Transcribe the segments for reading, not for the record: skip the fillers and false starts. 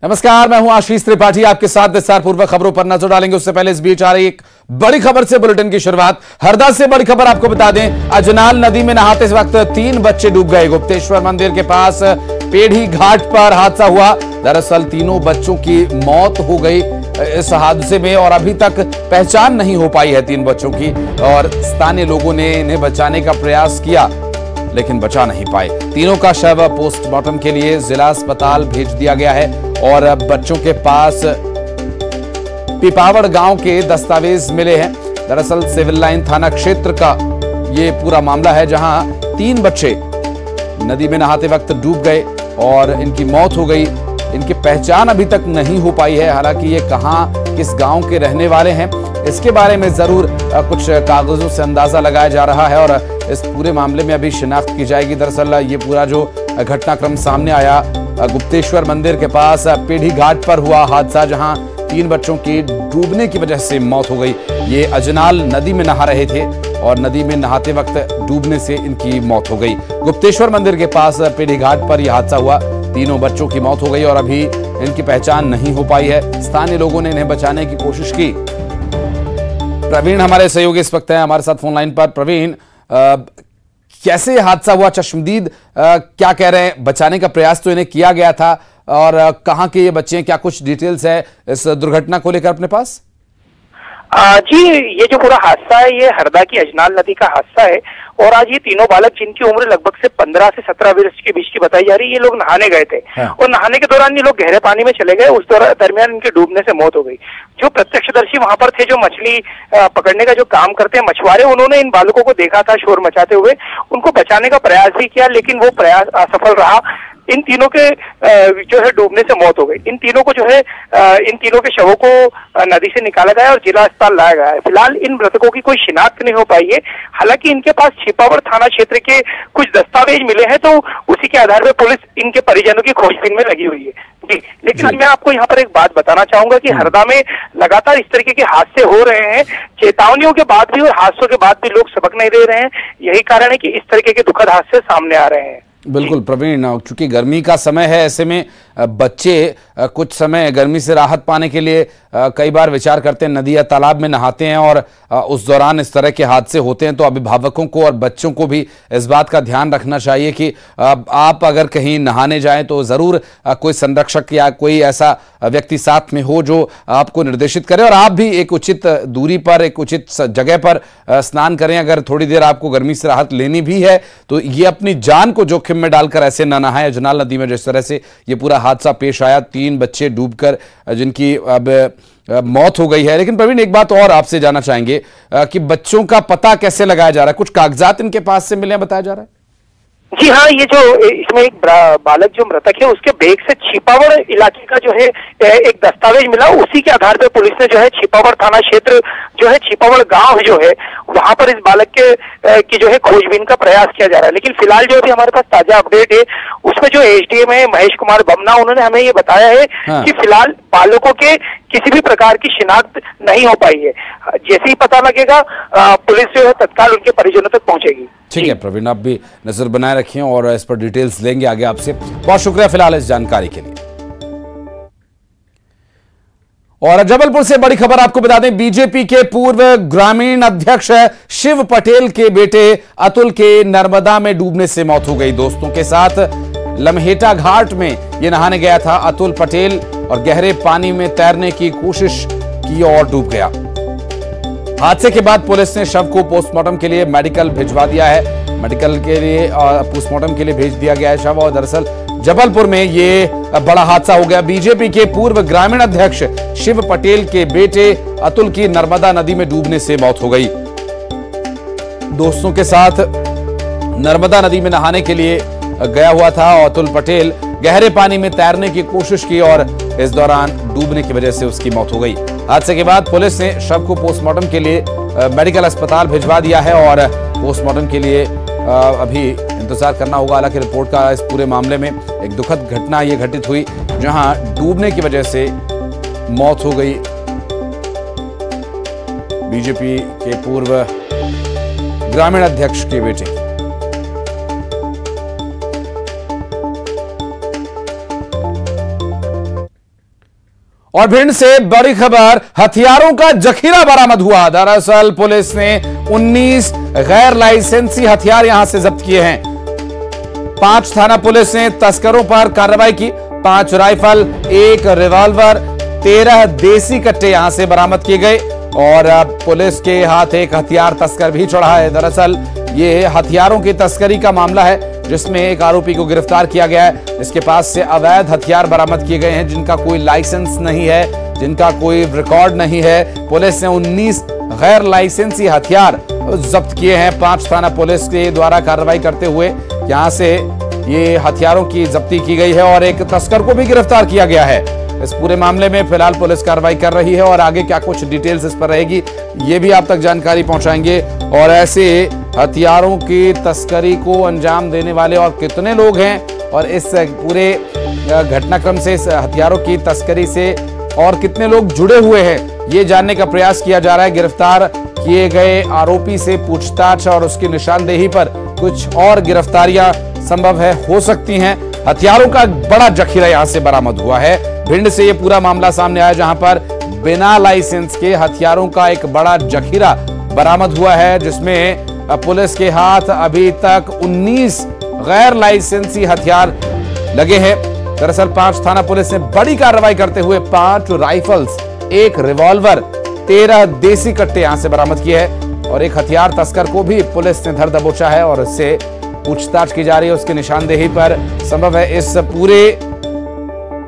नमस्कार, मैं हूं आशीष त्रिपाठी, आपके साथ विस्तार पूर्वक खबरों पर नजर डालेंगे। उससे पहले इस बीच आ रही एक बड़ी खबर से बुलेटिन की शुरुआत। हरदा से बड़ी खबर आपको बता दें, अजनाल नदी में नहाते वक्त 3 बच्चे डूब गए। गुप्तेश्वर मंदिर के पास पेढ़ी घाट पर हादसा हुआ। दरअसल तीनों बच्चों की मौत हो गई इस हादसे में और अभी तक पहचान नहीं हो पाई है 3 बच्चों की। और स्थानीय लोगों ने इन्हें बचाने का प्रयास किया लेकिन बचा नहीं पाए। तीनों का शव पोस्टमार्टम के लिए जिला अस्पताल भेज दिया गया है और बच्चों के पास पिपावड़ गांव के दस्तावेज मिले हैं। दरअसल सिविल लाइन थाना क्षेत्र का ये पूरा मामला है, जहां 3 बच्चे नदी में नहाते वक्त डूब गए और इनकी मौत हो गई। इनकी पहचान अभी तक नहीं हो पाई है। हालांकि ये कहां, किस गांव के रहने वाले हैं, इसके बारे में जरूर कुछ कागजों से अंदाजा लगाया जा रहा है और इस पूरे मामले में अभी शिनाख्त की जाएगी। दरअसल ये पूरा जो घटनाक्रम सामने आया, गुप्तेश्वर मंदिर के पास पेढ़ी घाट पर हुआ हादसा, जहां 3 बच्चों की डूबने की वजह से मौत हो गई। ये अजनाल नदी में नहा रहे थे और नदी में नहाते वक्त डूबने से इनकी मौत हो गई। गुप्तेश्वर मंदिर के पास पेढ़ी घाट पर यह हादसा हुआ। तीनों बच्चों की मौत हो गई और अभी इनकी पहचान नहीं हो पाई है। स्थानीय लोगों ने इन्हें बचाने की कोशिश की। प्रवीण हमारे सहयोगी इस वक्त हैं हमारे साथ फोन लाइन पर। प्रवीण, कैसे हादसा हुआ? चश्मदीद क्या कह रहे हैं? बचाने का प्रयास तो इन्हें किया गया था और कहां के ये बच्चे हैं? क्या कुछ डिटेल्स है इस दुर्घटना को लेकर अपने पास? जी, ये जो पूरा हादसा है ये हरदा की अजनाल नदी का हादसा है और आज ये तीनों बालक, जिनकी उम्र लगभग से 15 से 17 वर्ष के बीच की बताई जा रही है, ये लोग नहाने गए थे। और नहाने के दौरान ये लोग गहरे पानी में चले गए। उस दरमियान इनके डूबने से मौत हो गई। जो प्रत्यक्षदर्शी वहां पर थे, जो मछली पकड़ने का जो काम करते हैं मछुआरे, उन्होंने इन बालकों को देखा था शोर मचाते हुए। उनको बचाने का प्रयास भी किया लेकिन वो प्रयास असफल रहा। इन तीनों के जो है डूबने से मौत हो गई। इन तीनों के शवों को नदी से निकाला गया और जिला अस्पताल लाया गया है। फिलहाल इन मृतकों की कोई शिनाख्त नहीं हो पाई है। हालांकि इनके पास छिपावड़ थाना क्षेत्र के कुछ दस्तावेज मिले हैं, तो उसी के आधार पर पुलिस इनके परिजनों की खोजबीन में लगी हुई है। जी, लेकिन मैं आपको यहाँ पर एक बात बताना चाहूंगा कि हरदा में लगातार इस तरीके के हादसे हो रहे हैं। चेतावनियों के बाद भी और हादसों के बाद भी लोग सबक नहीं दे रहे हैं। यही कारण है कि इस तरीके के दुखद हादसे सामने आ रहे हैं। बिल्कुल प्रवीण, चूंकि गर्मी का समय है, ऐसे में बच्चे कुछ समय गर्मी से राहत पाने के लिए कई बार विचार करते हैं नदी या तालाब में नहाते हैं और उस दौरान इस तरह के हादसे होते हैं। तो अभिभावकों को और बच्चों को भी इस बात का ध्यान रखना चाहिए कि आप अगर कहीं नहाने जाएं तो ज़रूर कोई संरक्षक या कोई ऐसा व्यक्ति साथ में हो जो आपको निर्देशित करे और आप भी एक उचित दूरी पर, एक उचित जगह पर स्नान करें। अगर थोड़ी देर आपको गर्मी से राहत लेनी भी है तो ये अपनी जान को जोखिम में डालकर ऐसे न नहाएं। अजनाल नदी में जिस तरह से ये पूरा हादसा पेश आया, 3 बच्चे डूबकर जिनकी अब मौत हो गई है। लेकिन प्रवीण, एक बात और आपसे जानना चाहेंगे कि बच्चों का पता कैसे लगाया जा रहा है? कुछ कागजात इनके पास से मिले, बताया जा रहा है? जी हाँ, ये जो इसमें एक बालक जो मृतक है उसके बैग से छिपावड़ इलाके का जो है एक दस्तावेज मिला। उसी के आधार पर पुलिस ने जो है छिपावड़ थाना क्षेत्र जो है, छिपावड़ गांव जो है, वहां पर इस बालक की जो है खोजबीन का प्रयास किया जा रहा है। लेकिन फिलहाल जो अभी हमारे पास ताजा अपडेट है उसमें जो एसडीएम है महेश कुमार बमना, उन्होंने हमें ये बताया है कि फिलहाल बालकों के किसी भी प्रकार की शिनाख्त नहीं हो पाई है। जैसे ही पता लगेगा पुलिस जो है तत्काल उनके परिजनों तक पहुंचेगी। ठीक है प्रवीण, आप भी नजर बनाए रखें और इस पर डिटेल्स लेंगे आगे आपसे। बहुत शुक्रिया फिलहाल इस जानकारी के लिए। और जबलपुर से बड़ी खबर आपको बता दें, बीजेपी के पूर्व ग्रामीण अध्यक्ष शिव पटेल के बेटे अतुल के नर्मदा में डूबने से मौत हो गई। दोस्तों के साथ लम्हेटा घाट में यह नहाने गया था अतुल पटेल और गहरे पानी में तैरने की कोशिश की और डूब गया। हादसे के बाद पुलिस ने शव को पोस्टमार्टम के लिए मेडिकल भिजवा दिया है। मेडिकल के लिए पोस्टमार्टम के लिए भेज दिया गया है शव। और दरअसल जबलपुर में ये बड़ा हादसा हो गया। बीजेपी के पूर्व ग्रामीण अध्यक्ष शिव पटेल के बेटे अतुल की नर्मदा नदी में डूबने से मौत हो गई। दोस्तों के साथ नर्मदा नदी में नहाने के लिए गया हुआ था और अतुल पटेल गहरे पानी में तैरने की कोशिश की और इस दौरान डूबने की वजह से उसकी मौत हो गई। हादसे के बाद पुलिस ने शव को पोस्टमार्टम के लिए मेडिकल अस्पताल भिजवा दिया है और पोस्टमार्टम के लिए अभी इंतजार करना होगा। हालांकि रिपोर्ट का इस पूरे मामले में एक दुखद घटना ये घटित हुई, जहां डूबने की वजह से मौत हो गई बीजेपी के पूर्व ग्रामीण अध्यक्ष के बेटे की। और भिंड से बड़ी खबर, हथियारों का जखीरा बरामद हुआ। दरअसल पुलिस ने 19 गैर लाइसेंसी हथियार यहां से जब्त किए हैं। 5 थाना पुलिस ने तस्करों पर कार्रवाई की। 5 राइफल, 1 रिवॉल्वर, 13 देसी कट्टे यहां से बरामद किए गए और पुलिस के हाथ एक हथियार तस्कर भी चढ़ा है। दरअसल ये हथियारों की तस्करी का मामला है जिसमें एक आरोपी को गिरफ्तार किया गया है। इसके पास से अवैध हथियार बरामद किए गए हैं जिनका कोई लाइसेंस नहीं है, जिनका कोई रिकॉर्ड नहीं है। पुलिस ने 19 गैर लाइसेंसी हथियार जब्त किए हैं। 5 थाना पुलिस के द्वारा कार्रवाई करते हुए यहां से ये हथियारों की जब्ती की गई है और एक तस्कर को भी गिरफ्तार किया गया है। इस पूरे मामले में फिलहाल पुलिस कार्रवाई कर रही है और आगे क्या कुछ डिटेल्स इस पर रहेगी ये भी आप तक जानकारी पहुंचाएंगे। और ऐसे हथियारों की तस्करी को अंजाम देने वाले और कितने लोग हैं और इस पूरे घटनाक्रम से, इस हथियारों की तस्करी से और कितने लोग जुड़े हुए हैं ये जानने का प्रयास किया जा रहा है। गिरफ्तार किए गए आरोपी से पूछताछ और उसकी निशानदेही पर कुछ और गिरफ्तारियां संभव है, हो सकती हैं। हथियारों का बड़ा जखीरा यहां से बरामद हुआ है। भिंड से ये पूरा मामला सामने आया जहां पर बिना लाइसेंस के हथियारों का एक बड़ा जखीरा बरामद हुआ है जिसमें पुलिस के हाथ अभी तक 19 गैर लाइसेंसी हथियार लगे हैं। दरअसल 5 थाना पुलिस ने बड़ी कार्रवाई करते हुए 5 राइफल्स, 1 रिवॉल्वर, 13 देसी कट्टे यहां से बरामद किए हैं और एक हथियार तस्कर को भी पुलिस ने धर दबोचा है और इससे पूछताछ की जा रही है। उसकी निशानदेही पर संभव है इस पूरे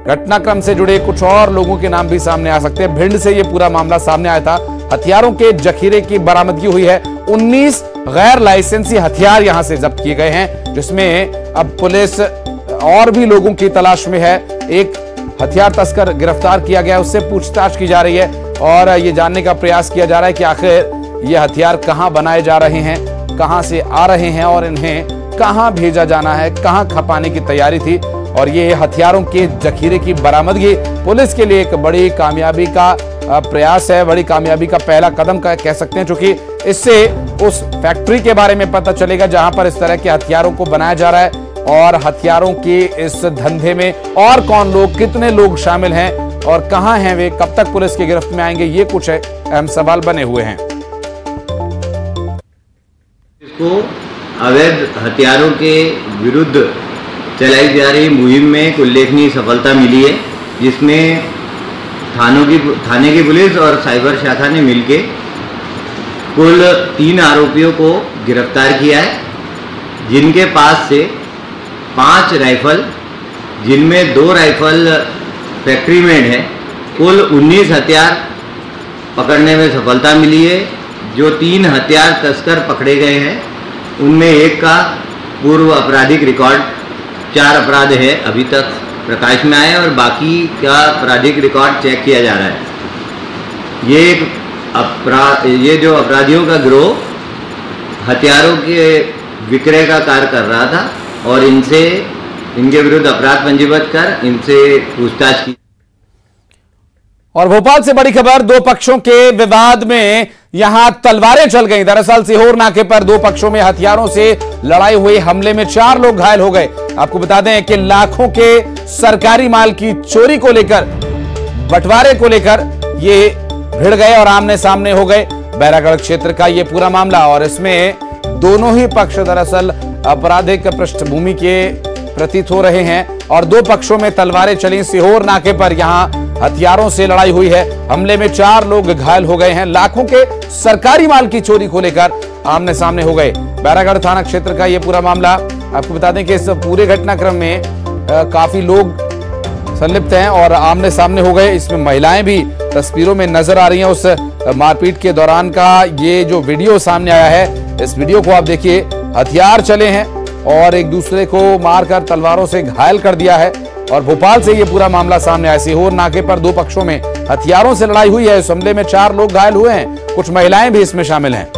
घटनाक्रम से जुड़े कुछ और लोगों के नाम भी सामने आ सकते हैं। भिंड से ये पूरा मामला सामने आया था। हथियारों के जखीरे की बरामदगी हुई है। 19 गैर लाइसेंसी हथियार यहां से जब्त किए गए हैं जिसमें अब पुलिस और भी लोगों की तलाश में है। एक हथियार तस्कर गिरफ्तार किया गया, उससे पूछताछ की जा रही है और ये जानने का प्रयास किया जा रहा है कि आखिर ये हथियार कहां बनाए जा रहे हैं, कहां से आ रहे हैं और इन्हें कहां भेजा जाना है, कहां खपाने की तैयारी थी। और ये हथियारों के जखीरे की बरामदगी पुलिस के लिए एक बड़ी कामयाबी का प्रयास है, बड़ी कामयाबी का पहला कदम कह सकते हैं, क्योंकि इससे उस फैक्ट्री के बारे में पता चलेगा जहां पर इस तरह के हथियारों को बनाया जा रहा है और हथियारों के इस धंधे में और कौन लोग, कितने लोग शामिल हैं और कहां हैं वे, कब तक पुलिस की गिरफ्त में आएंगे, ये कुछ अहम सवाल बने हुए हैं। इसको अवैध हथियारों के विरुद्ध चलाई जा रही मुहिम में एक उल्लेखनीय सफलता मिली है जिसमें थाने की पुलिस और साइबर शाखा ने मिलकर कुल 3 आरोपियों को गिरफ्तार किया है जिनके पास से 5 राइफल, जिनमें 2 राइफल फैक्ट्री मेड है, कुल 19 हथियार पकड़ने में सफलता मिली है। जो 3 हथियार तस्कर पकड़े गए हैं उनमें एक का पूर्व आपराधिक रिकॉर्ड 4 अपराध है अभी तक प्रकाश में आए और बाकी का आपराधिक रिकॉर्ड चेक किया जा रहा है। ये जो अपराधियों का गिरोह हथियारों के विक्रय का कार्य कर रहा था और इनके विरुद्ध अपराध पंजीबद्ध कर इनसे पूछताछ की। और भोपाल से बड़ी खबर, 2 पक्षों के विवाद में यहां तलवारें चल गईं। दरअसल सीहोर नाके पर 2 पक्षों में हथियारों से लड़ाई हुई। हमले में 4 लोग घायल हो गए। आपको बता दें कि लाखों के सरकारी माल की चोरी को लेकर, बंटवारे को लेकर ये भिड़ गए और आमने सामने हो गए। बैरागढ़ क्षेत्र का ये पूरा मामला और इसमें दोनों ही पक्ष दरअसल आपराधिक पृष्ठभूमि के प्रतीत हो रहे हैं और 2 पक्षों में तलवारें चली। सीहोर नाके पर यहां हथियारों से लड़ाई हुई है। हमले में 4 लोग घायल हो गए हैं। लाखों के सरकारी माल की चोरी को लेकर आमने सामने हो गए। बैरागढ़ थाना क्षेत्र का यह पूरा मामला। आपको बता दें कि इस पूरे घटनाक्रम में काफी लोग संलिप्त हैं और आमने सामने हो गए। इसमें महिलाएं भी तस्वीरों में नजर आ रही हैं। उस मारपीट के दौरान का ये जो वीडियो सामने आया है, इस वीडियो को आप देखिए। हथियार चले हैं और एक दूसरे को मारकर तलवारों से घायल कर दिया है और भोपाल से यह पूरा मामला सामने आया। सीहोर नाके पर 2 पक्षों में हथियारों से लड़ाई हुई है। इस हमले में 4 लोग घायल हुए हैं, कुछ महिलाएं भी इसमें शामिल हैं।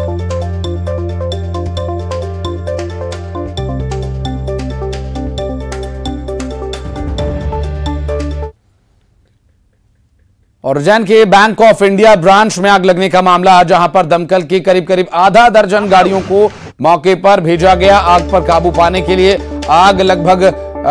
और उज्जैन के बैंक ऑफ इंडिया ब्रांच में आग लगने का मामला, जहां पर दमकल की करीब आधा दर्जन गाड़ियों को मौके पर भेजा गया आग पर काबू पाने के लिए। आग लगभग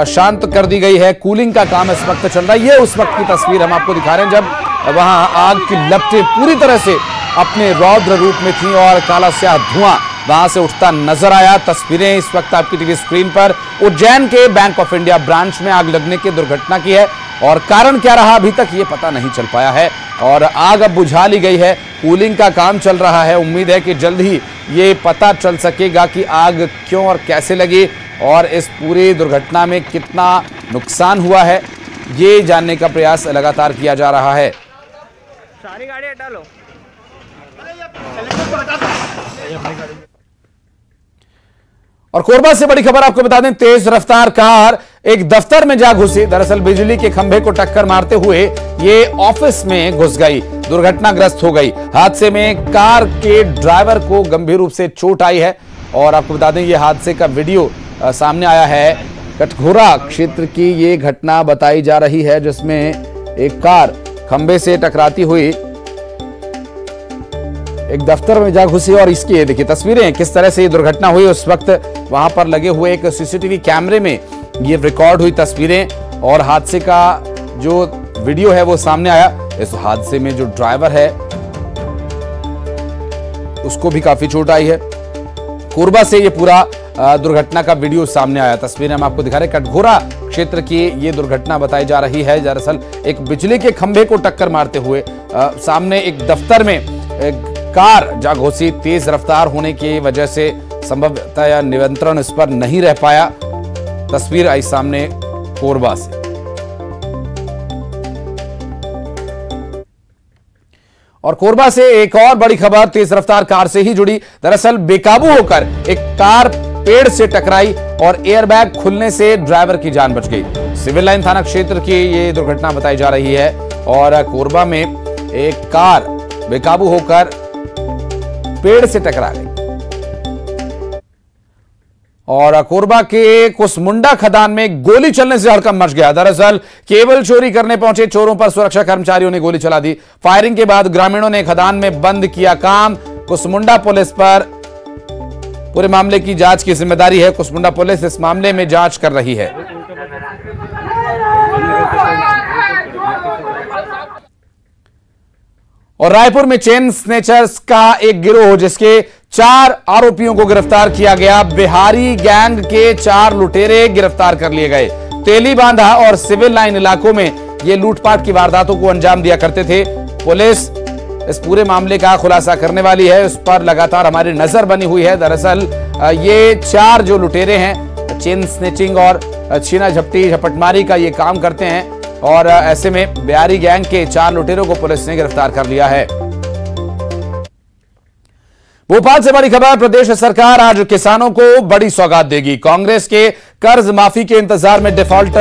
शांत कर दी गई है। कूलिंग का काम इस वक्त चल रहा है। ये उस वक्त की तस्वीर हम आपको दिखा रहे हैं जब वहां आग की लपटें पूरी तरह से अपने रौद्र रूप में थी और काला स्याह धुआं वहां से उठता नजर आया। तस्वीरें इस वक्त आपकी टीवी स्क्रीन पर। उज्जैन के बैंक ऑफ इंडिया ब्रांच में आग लगने की दुर्घटना की है और कारण क्या रहा अभी तक ये पता नहीं चल पाया है और आग अब बुझा ली गई है। कूलिंग का काम चल रहा है। उम्मीद है कि जल्द ही ये पता चल सकेगा कि आग क्यों और कैसे लगी और इस पूरी दुर्घटना में कितना नुकसान हुआ है, ये जानने का प्रयास लगातार किया जा रहा है। सारी गाड़ी हटा लो। और कोरबा से बड़ी खबर आपको बता दें, तेज रफ्तार कार एक दफ्तर में जा घुसी। दरअसल बिजली के खंभे को टक्कर मारते हुए ये ऑफिस में घुस गई, दुर्घटनाग्रस्त हो गई। हादसे में कार के ड्राइवर को गंभीर रूप से चोट आई है और आपको बता दें ये हादसे का वीडियो सामने आया है। कटघोरा क्षेत्र की ये घटना बताई जा रही है जिसमें एक कार खंभे से टकराती हुई एक दफ्तर में जा घुसी और इसकी देखिए तस्वीरें किस तरह से ये दुर्घटना हुई। उस वक्त वहां पर लगे हुए एक सीसीटीवी कैमरे में ये रिकॉर्ड हुई तस्वीरें और हादसे का जो वीडियो है वो सामने आया। इस हादसे में जो ड्राइवर है उसको भी काफी चोट आई है। कोरबा से ये पूरा दुर्घटना का वीडियो सामने आया। तस्वीरें हम आपको दिखा रहे हैं। कटघोरा क्षेत्र की ये दुर्घटना बताई जा रही है। दरअसल एक बिजली के खंभे को टक्कर मारते हुए सामने एक दफ्तर में कार जा घुसी। तेज रफ्तार होने की वजह से संभवतः नियंत्रण इस पर नहीं रह पाया। तस्वीर आई सामने कोरबा से। और कोरबा से एक और बड़ी खबर तेज रफ्तार कार से ही जुड़ी। दरअसल बेकाबू होकर एक कार पेड़ से टकराई और एयरबैग खुलने से ड्राइवर की जान बच गई। सिविल लाइन थाना क्षेत्र की ये दुर्घटना बताई जा रही है और कोरबा में एक कार बेकाबू होकर पेड़ से टकरा गई। और कोरबा के कुसमुंडा खदान में गोली चलने से हड़कंप मच गया। दरअसल केबल चोरी करने पहुंचे चोरों पर सुरक्षा कर्मचारियों ने गोली चला दी। फायरिंग के बाद ग्रामीणों ने खदान में बंद किया काम। कुसमुंडा पुलिस पर पूरे मामले की जांच की जिम्मेदारी है। कुसमुंडा पुलिस इस मामले में जांच कर रही है। और रायपुर में चेन स्नेचर्स का एक गिरोह जिसके 4 आरोपियों को गिरफ्तार किया गया। बिहारी गैंग के 4 लुटेरे गिरफ्तार कर लिए गए। तेली बांधा और सिविल लाइन इलाकों में ये लूटपाट की वारदातों को अंजाम दिया करते थे। पुलिस इस पूरे मामले का खुलासा करने वाली है, उस पर लगातार हमारी नजर बनी हुई है। दरअसल ये 4 जो लुटेरे हैं चेन स्नेचिंग और छीना झपटी झपटमारी का ये काम करते हैं और ऐसे में बिहारी गैंग के 4 लुटेरों को पुलिस ने गिरफ्तार कर लिया है। भोपाल से बड़ी खबर, प्रदेश सरकार आज किसानों को बड़ी सौगात देगी। कांग्रेस के कर्ज माफी के इंतजार में डिफॉल्ट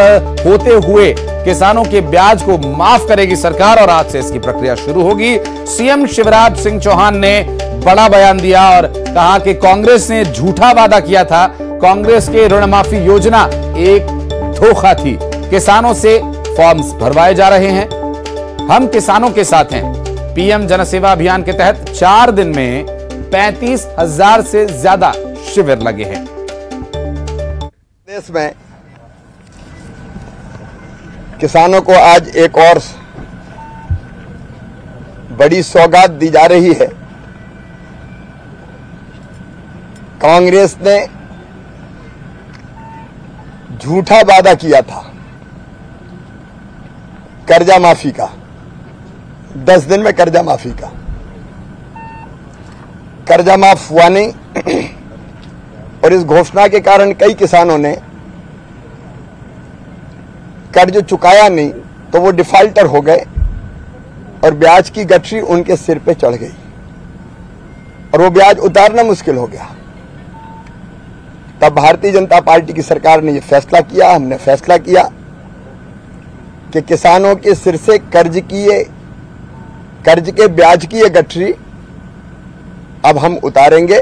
होते हुए किसानों के ब्याज को माफ करेगी सरकार और आज से इसकी प्रक्रिया शुरू होगी। सीएम शिवराज सिंह चौहान ने बड़ा बयान दिया और कहा कि कांग्रेस ने झूठा वादा किया था। कांग्रेस के ऋण माफी योजना एक धोखा थी। किसानों से फॉर्म्स भरवाए जा रहे हैं। हम किसानों के साथ हैं। पीएम जनसेवा अभियान के तहत 4 दिन में 35,000 से ज्यादा शिविर लगे हैं। देश में किसानों को आज एक और बड़ी सौगात दी जा रही है। कांग्रेस ने झूठा वादा किया था कर्जा माफी का, 10 दिन में कर्जा माफी का। कर्जा माफ हुआ नहीं और इस घोषणा के कारण कई किसानों ने कर्ज चुकाया नहीं तो वो डिफॉल्टर हो गए और ब्याज की गठरी उनके सिर पे चढ़ गई और वो ब्याज उतारना मुश्किल हो गया। तब भारतीय जनता पार्टी की सरकार ने ये फैसला किया, हमने फैसला किया कि किसानों के सिर से कर्ज के ब्याज की ये गठरी अब हम उतारेंगे।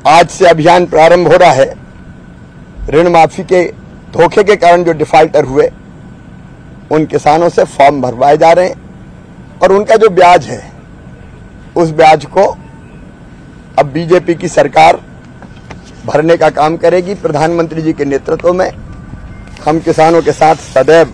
आज से अभियान प्रारंभ हो रहा है। ऋण माफी के धोखे के कारण जो डिफॉल्टर हुए उन किसानों से फॉर्म भरवाए जा रहे हैं और उनका जो ब्याज है उस ब्याज को अब बीजेपी की सरकार भरने का काम करेगी। प्रधानमंत्री जी के नेतृत्व में हम किसानों के साथ सदैव।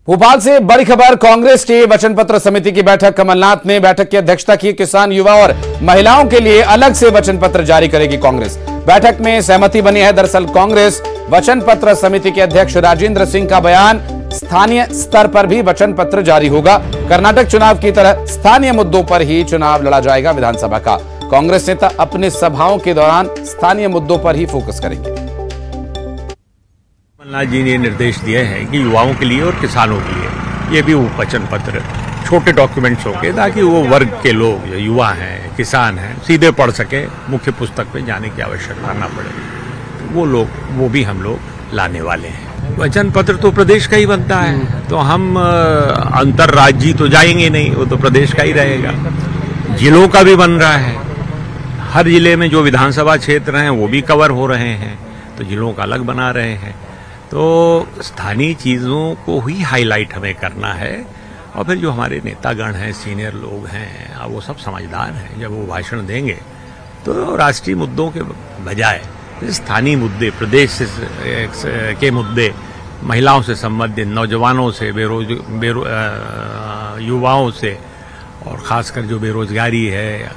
भोपाल से बड़ी खबर, कांग्रेस की वचन पत्र समिति की बैठक। कमलनाथ ने बैठक की अध्यक्षता की। किसान, युवा और महिलाओं के लिए अलग से वचन पत्र जारी करेगी कांग्रेस। बैठक में सहमति बनी है। दरअसल कांग्रेस वचन पत्र समिति के अध्यक्ष राजेंद्र सिंह का बयान, स्थानीय स्तर पर भी वचन पत्र जारी होगा। कर्नाटक चुनाव की तरह स्थानीय मुद्दों पर ही चुनाव लड़ा जाएगा विधानसभा का। कांग्रेस नेता अपने सभाओं के दौरान स्थानीय मुद्दों पर ही फोकस करेंगे। कमलनाथ जी ने निर्देश दिए हैं कि युवाओं के लिए और किसानों के लिए ये भी वचन पत्र छोटे डॉक्यूमेंट्स होंगे, ताकि वो वर्ग के लोग, जो युवा हैं, किसान हैं, सीधे पढ़ सके, मुख्य पुस्तक पे जाने की आवश्यकता ना पड़े। वो भी हम लोग लाने वाले हैं। वचन पत्र तो प्रदेश का ही बनता है, तो हम अंतर्राज्यीय तो जाएंगे नहीं, वो तो प्रदेश का ही रहेगा। जिलों का भी बन रहा है, हर जिले में जो विधानसभा क्षेत्र हैं वो भी कवर हो रहे हैं, तो जिलों का अलग बना रहे हैं। तो स्थानीय चीज़ों को ही हाईलाइट हमें करना है, और फिर जो हमारे नेतागण हैं, सीनियर लोग हैं, वो सब समझदार हैं। जब वो भाषण देंगे तो राष्ट्रीय मुद्दों के बजाय स्थानीय मुद्दे, प्रदेश के मुद्दे, महिलाओं से संबंधित, नौजवानों से, युवाओं से, और खासकर जो बेरोजगारी है।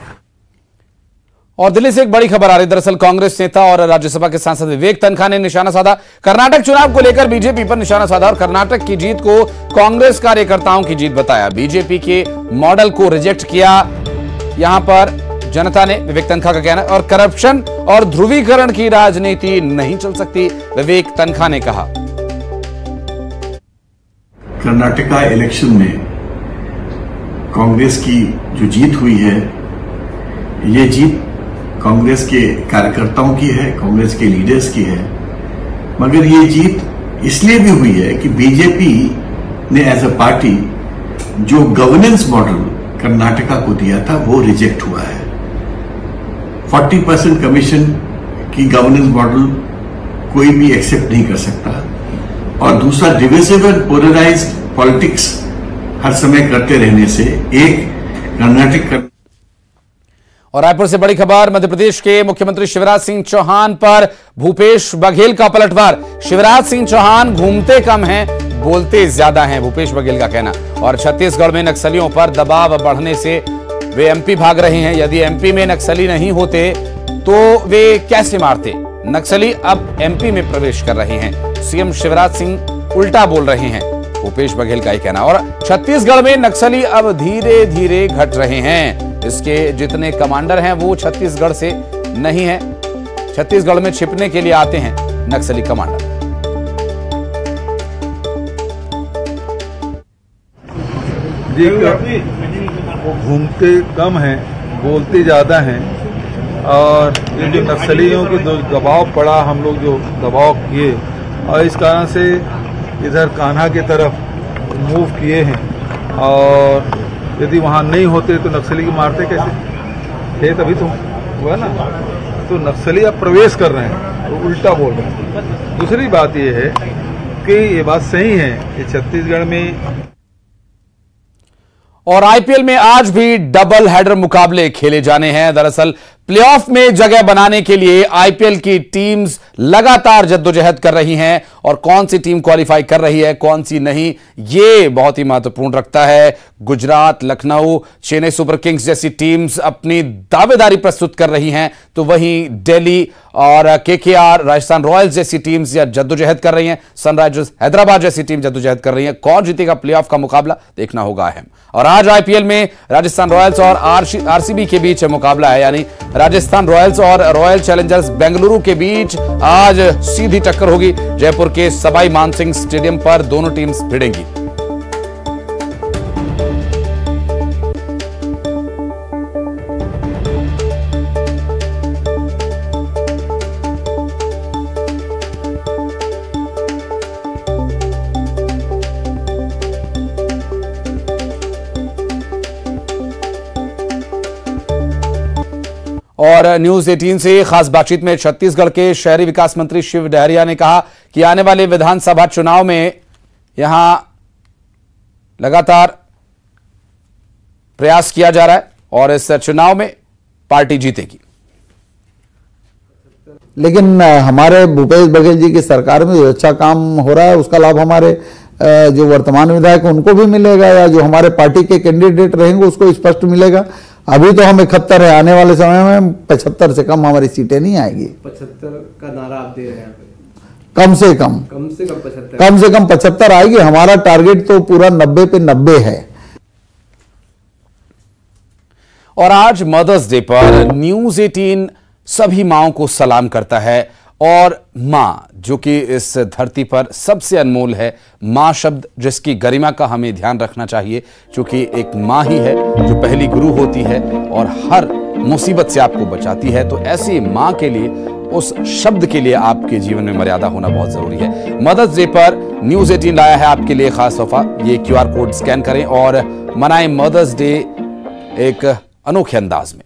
और दिल्ली से एक बड़ी खबर आ रही। दरअसल कांग्रेस नेता और राज्यसभा के सांसद विवेक तन्खा ने निशाना साधा। कर्नाटक चुनाव को लेकर बीजेपी पर निशाना साधा और कर्नाटक की जीत को कांग्रेस कार्यकर्ताओं की जीत बताया। बीजेपी के मॉडल को रिजेक्ट किया यहां पर जनता ने, विवेक तन्खा का कहना। और करप्शन और ध्रुवीकरण की राजनीति नहीं चल सकती, विवेक तन्खा ने कहा। कर्नाटका इलेक्शन में कांग्रेस की जो जीत हुई है, ये जीत कांग्रेस के कार्यकर्ताओं की है, कांग्रेस के लीडर्स की है। मगर ये जीत इसलिए भी हुई है कि बीजेपी ने एज अ पार्टी जो गवर्नेंस मॉडल कर्नाटका को दिया था वो रिजेक्ट हुआ है। 40% कमीशन की गवर्नेंस मॉडल कोई भी एक्सेप्ट नहीं कर सकता। और दूसरा, डिविसिव एंड पोलराइज्ड पॉलिटिक्स हर समय करते रहने से एक कर्नाटक। और रायपुर से बड़ी खबर, मध्य प्रदेश के मुख्यमंत्री शिवराज सिंह चौहान पर भूपेश बघेल का पलटवार। शिवराज सिंह चौहान घूमते कम हैं, बोलते ज्यादा हैं, भूपेश बघेल का कहना। और छत्तीसगढ़ में नक्सलियों पर दबाव बढ़ने से वे एमपी भाग रहे हैं। यदि एमपी में नक्सली नहीं होते तो वे कैसे मारते? नक्सली अब एमपी में प्रवेश कर रहे हैं। सीएम शिवराज सिंह उल्टा बोल रहे हैं, भूपेश बघेल का ही कहना। और छत्तीसगढ़ में नक्सली अब धीरे धीरे घट रहे हैं। इसके जितने कमांडर हैं वो छत्तीसगढ़ से नहीं है, छत्तीसगढ़ में छिपने के लिए आते हैं नक्सली कमांडर। वो घूमते कम हैं, बोलते ज्यादा हैं। और ये जो नक्सलियों के जो दबाव पड़ा, हम लोग जो दबाव किए और इस कारण से इधर कान्हा की तरफ मूव किए हैं। और यदि वहाँ नहीं होते तो नक्सली की मारते कैसे थे? तभी तो हुआ ना। तो नक्सली अब प्रवेश कर रहे हैं, तो उल्टा बोल रहे हैं। दूसरी बात यह है कि ये बात सही है कि छत्तीसगढ़ में और आईपीएल में आज भी डबल हेडर मुकाबले खेले जाने हैं। दरअसल प्लेऑफ में जगह बनाने के लिए आईपीएल की टीम्स लगातार जद्दोजहद कर रही हैं और कौन सी टीम क्वालिफाई कर रही है, कौन सी नहीं, ये बहुत ही महत्वपूर्ण रखता है। गुजरात, लखनऊ, चेन्नई सुपर किंग्स जैसी टीम्स अपनी दावेदारी प्रस्तुत कर रही हैं, तो वहीं दिल्ली और केकेआर, राजस्थान रॉयल्स जैसी टीम्स या जद्दोजहद कर रही हैं। सनराइजर्स हैदराबाद जैसी टीम जद्दोजहद कर रही है। कौन जीतेगा प्लेऑफ का मुकाबला देखना होगा अहम। और आज आईपीएल में राजस्थान रॉयल्स और आरसीबी के बीच मुकाबला है, यानी राजस्थान रॉयल्स और रॉयल चैलेंजर्स बेंगलुरु के बीच आज सीधी टक्कर होगी। जयपुर के सवाई मानसिंह स्टेडियम पर दोनों टीम्स भिड़ेंगी। और न्यूज 18 से खास बातचीत में छत्तीसगढ़ के शहरी विकास मंत्री शिव डहरिया ने कहा कि आने वाले विधानसभा चुनाव में यहां लगातार प्रयास किया जा रहा है और इस चुनाव में पार्टी जीतेगी। लेकिन हमारे भूपेश बघेल जी की सरकार में जो अच्छा काम हो रहा है उसका लाभ हमारे जो वर्तमान विधायक उनको भी मिलेगा, या जो हमारे पार्टी के कैंडिडेट रहेंगे उसको स्पष्ट मिलेगा। अभी तो हम 71 है, आने वाले समय में 75 से कम हमारी सीटें नहीं आएगी। 75 का नारा आप दे रहे हैं? कम से कम 75 आएगी। हमारा टारगेट तो पूरा 90 पे 90 है। और आज मदर्स डे पर न्यूज 18 सभी माओं को सलाम करता है। और मां जो कि इस धरती पर सबसे अनमोल है, मां शब्द जिसकी गरिमा का हमें ध्यान रखना चाहिए, क्योंकि एक मां ही है जो पहली गुरु होती है और हर मुसीबत से आपको बचाती है। तो ऐसी मां के लिए, उस शब्द के लिए आपके जीवन में मर्यादा होना बहुत जरूरी है। मदर्स डे पर न्यूज 18 लाया है आपके लिए खास तोहफा। ये QR कोड स्कैन करें और मनाएं मदर्स डे एक अनोखे अंदाज में।